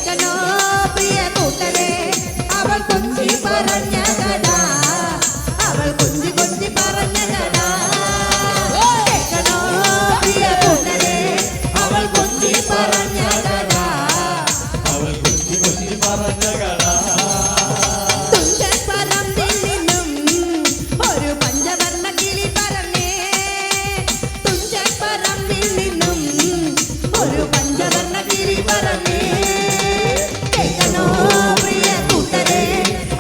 കേൾക്കണോ പ്രിയ കൂട്ടരെ അവൾ കൊഞ്ചി പറഞ്ഞ കഥ അവൾ കൊഞ്ചി കൊഞ്ചി പറഞ്ഞ കഥ കേൾക്കണോ പ്രിയ കൂട്ടരെ അവൾ കൊഞ്ചി പറഞ്ഞ കഥ അവൾ കൊഞ്ചി കൊഞ്ചി പറഞ്ഞ കഥ തുഞ്ചൻ പറമ്പിൽ നിന്നും ഒരു പഞ്ചവർണ്ണ കിളി പറന്നേ തുഞ്ചൻ പറമ്പിൽ നിന്നും ഒരു പഞ്ചവർണ്ണ കിളി പറന്നേ കേൾക്കണോ പ്രിയ കൂട്ടരെ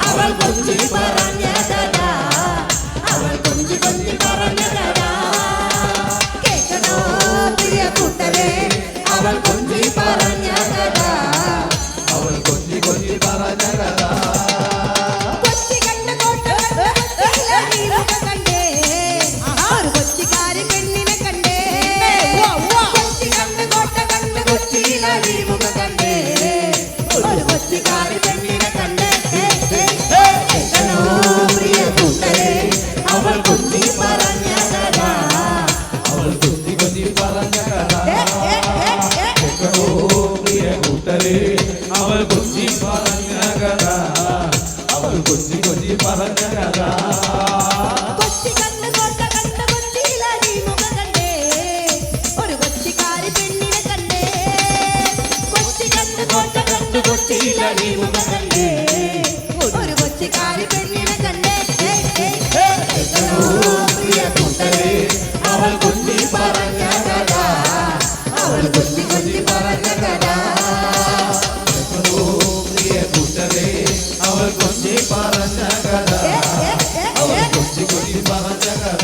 അവൾ കൊഞ്ചി പറഞ്ഞ കഥ അവൾ കൊഞ്ചി കൊഞ്ചി പറഞ്ഞ കഥ കേൾക്കണോ പ്രിയ കൂട്ടരെ അവൾ കൊഞ്ചി പറഞ്ഞ കഥ അവൾ കൊഞ്ചി കൊഞ്ചി പറഞ്ഞ കഥ കൊച്ചി കണ്ട കോട്ട കണ്ടേ ഒരു കൊച്ചിക്കാരി പെണ്ണിനെ കണ്ടേ കൊച്ചി കണ്ട കോട്ട കണ്ട് കൊച്ചിയിലടി മുഖ കണ്ടേ ഒരു കൊച്ചിക്കാരി പെണ്ണിനെ കണ്ടേ കേൾക്കണോ പ്രിയ കൂട്ടരെ അവൾ കൊച്ചി പറഞ്ഞ കഥ അവൾ കൊഞ്ചി കൊഞ്ചി പറഞ്ഞ കഥ കേൾക്കണോ പ്രിയ കൂട്ടരെ അവൾ കൊഞ്ചി പറഞ്ഞ കഥ അവൾ കൊഞ്ചി കൊഞ്ചി പറഞ്ഞ കഥ കൊച്ചി കണ്ട് കോട്ട കണ്ട് കൊച്ചിയിലടി മുഖ കണ്ടേ ഒരു കൊച്ചിക്കാരി പെണ്ണിനെ കണ്ടേ കൊച്ചി കണ്ട് കോട്ട കണ്ട് കൊച്ചിയിലടി മുഖ കണ്ടേ ഒരു കൊച്ചിക്കാരി പെണ്ണിനെ കണ്ടേ കേൾക്കണോ പ്രിയ കൂട്ടരെ അവൾ കൊഞ്ചി പറഞ്ഞ കഥ അവൾ കൊഞ്ചി കൊഞ്ചി പറഞ്ഞ കഥ കേൾക്കണോ പ്രിയ കൂട്ടരെ അവൾ കൊഞ്ചി പറഞ്ഞ കഥ അവൾ കൊഞ്ചി കൊഞ്ചി പറഞ്ഞ കഥ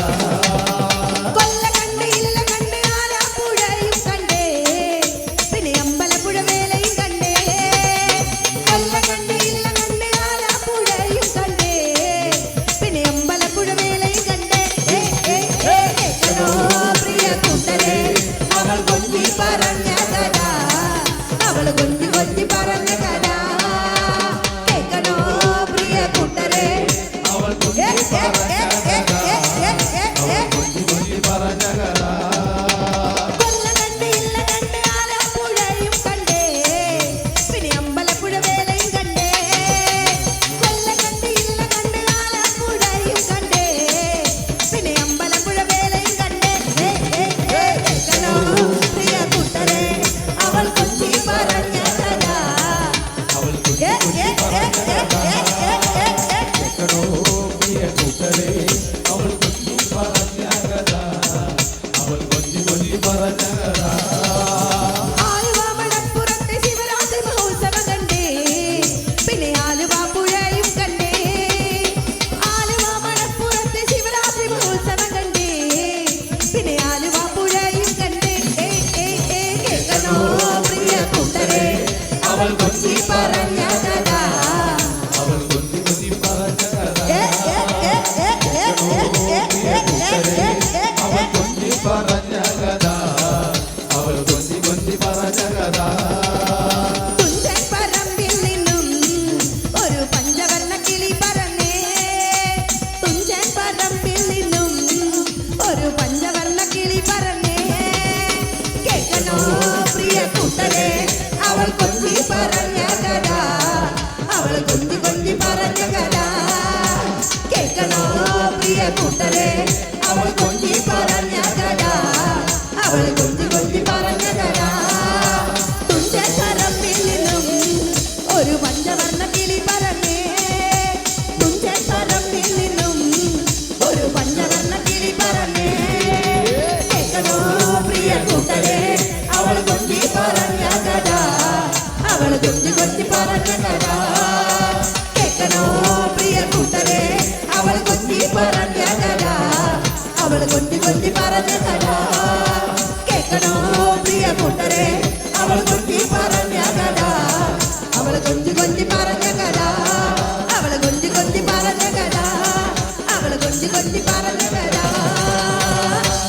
കൊല്ല കണ്ട് ഇല്ല കണ്ട് ആലപ്പുഴയും കണ്ടേ പിന്നെ അമ്പലപ്പുഴ വേലയും കണ്ടേ കൊല്ല കണ്ട് ഇല്ല കണ്ട് ആലപ്പുഴയും കണ്ടേ പിന്നെ അമ്പലപ്പുഴ വേലയും കണ്ടേ കേൾക്കണോ പ്രിയ കൂട്ടരെ അവൾ കൊഞ്ചി പറഞ്ഞ കഥ അവൾ കൊഞ്ചി കൊഞ്ചി പറഞ്ഞ കഥ കേൾക്കണോ പ്രിയ കൂട്ടരെ അവൾ കൊഞ്ചി പറഞ്ഞ കഥ അവൾ കൊഞ്ചി കൊഞ്ചി പറഞ്ഞ കഥ കൊല്ല കണ്ട് ഇല്ല കണ്ട് ആലപ്പുഴയും കണ്ടേ പിന്നെ അമ്പലപ്പുഴ വേലയും കണ്ടേ കൊല്ല കണ്ട് ഇല്ല കണ്ട് ആലപ്പുഴയും കണ്ടേ പിന്നെ അമ്പലപ്പുഴ വേലയും കണ്ടേ കേൾക്കണോ പ്രിയ കൂട്ടരെ അവൾ കൊച്ചി പറഞ്ഞ കഥ അവൾ കൊഞ്ചി കൊഞ്ചി പറഞ്ഞ കഥ കേൾക്കണോ പ്രിയ കൂട്ടരെ അവൾ കൊഞ്ചി പറഞ്ഞ കഥ അവൾ കൊഞ്ചി കൊഞ്ചി പറഞ്ഞ കഥ ആലുവ മണപ്പുറത്തെ ശിവരാത്രി മഹോത്സവം കണ്ടേ പിന്നെ ആലുവ പുഴയും കണ്ടേ ആലുവ മണപ്പുറത്തെ ശിവരാത്രി മഹോത്സവം കണ്ടേ പിന്നെ ആലുവ പുഴയും കണ്ടേ കേൾക്കണോ പ്രിയ കൂട്ടരെ അവൾ കൊച്ചി പറഞ്ഞ കഥ അവൾ കൊഞ്ചി കൊഞ്ചി പറഞ്ഞ കഥ അവൾ കൊഞ്ചി പറഞ്ഞ കഥ അവൾ കൊഞ്ചി കൊഞ്ചി പറഞ്ഞ കഥ തുഞ്ചൻ പറമ്പിൽ നിന്നും ഒരു പഞ്ചവർണ്ണ കിളി പറന്നേ തുഞ്ചൻ പറമ്പിൽ നിന്നും ഒരു പഞ്ചവർണ്ണ കിളി പറന്നേ കേൾക്കണോ പ്രിയ കൂട്ടരെ അവൾ കൊഞ്ചി പറഞ്ഞ കഥ അവൾ കൊഞ്ചി കൊഞ്ചി പറഞ്ഞ കഥ കേൾക്കണോ പ്രിയ കൂട്ടരെ അവൾ കൊഞ്ചി പറഞ്ഞ കഥ അവൾ കൊഞ്ചി കൊഞ്ചി പറഞ്ഞ കഥ തുഞ്ചൻ പറമ്പിൽ നിന്നും ഒരു പഞ്ചവർണ്ണ കിളി പറന്നേ തുഞ്ചൻ പറമ്പിൽ നിന്നും ഒരു പഞ്ചവർണ്ണ കിളി പറന്നേ കേൾക്കണോ പ്രിയ കൂട്ടരെ അവൾ കൊഞ്ചി പറഞ്ഞ കഥ അവൾ കൊഞ്ചി കൊഞ്ചി പറഞ്ഞ കഥ കേൾക്കണോ പ്രിയ കൂട്ടരെ അവൾ കൊഞ്ചി പറഞ്ഞ കഥ അവൾ കൊഞ്ചി കൊഞ്ചി പറഞ്ഞ കഥ കേൾക്കണോ പ്രിയ കൂട്ടരെ